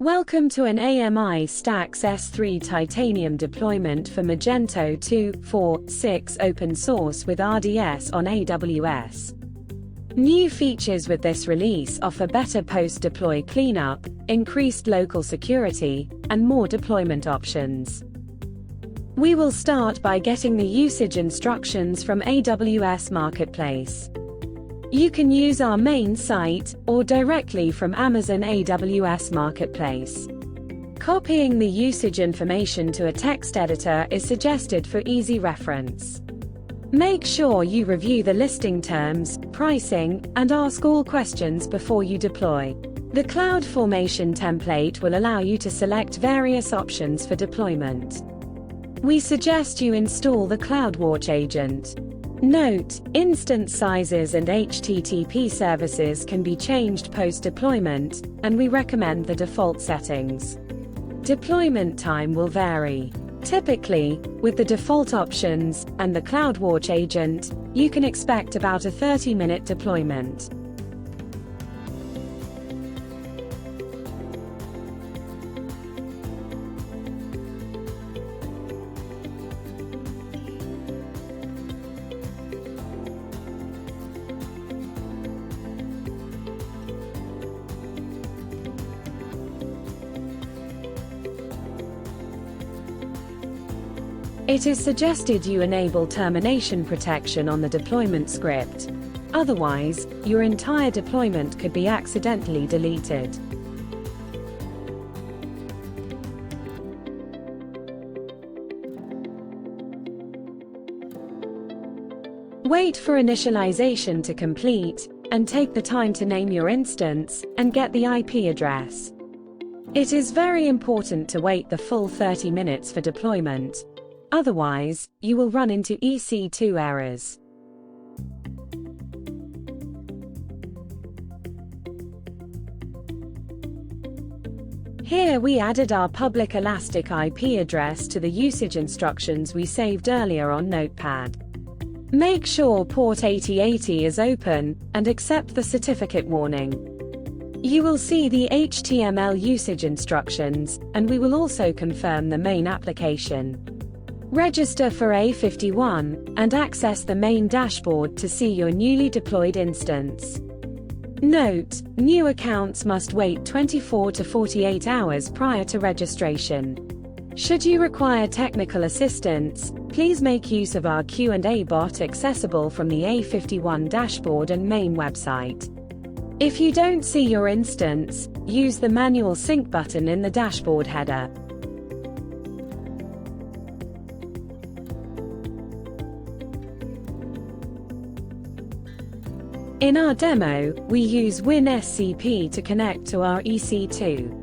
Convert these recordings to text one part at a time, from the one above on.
Welcome to an AMI Stacks S3 Titanium deployment for Magento 2.4.6 Open Source with RDS on AWS. New features with this release offer better post-deploy cleanup, increased local security, and more deployment options. We will start by getting the usage instructions from AWS Marketplace. You can use our main site, or directly from Amazon AWS Marketplace. Copying the usage information to a text editor is suggested for easy reference. Make sure you review the listing terms, pricing, and ask all questions before you deploy. The CloudFormation template will allow you to select various options for deployment. We suggest you install the CloudWatch agent. Note, instance sizes and HTTP services can be changed post-deployment, and we recommend the default settings. Deployment time will vary. Typically, with the default options and the CloudWatch agent, you can expect about a 30-minute deployment. It is suggested you enable termination protection on the deployment script. Otherwise, your entire deployment could be accidentally deleted. Wait for initialization to complete, and take the time to name your instance, and get the IP address. It is very important to wait the full 30 minutes for deployment. Otherwise, you will run into EC2 errors. Here we added our public Elastic IP address to the usage instructions we saved earlier on Notepad. Make sure port 8080 is open, and accept the certificate warning. You will see the HTML usage instructions, and we will also confirm the main application. Register for A51, and access the main dashboard to see your newly deployed instance. Note, new accounts must wait 24 to 48 hours prior to registration. Should you require technical assistance, please make use of our Q&A bot accessible from the A51 dashboard and main website. If you don't see your instance, use the manual sync button in the dashboard header. In our demo, we use WinSCP to connect to our EC2.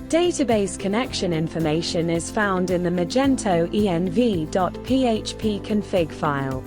Database connection information is found in the Magento env.php config file.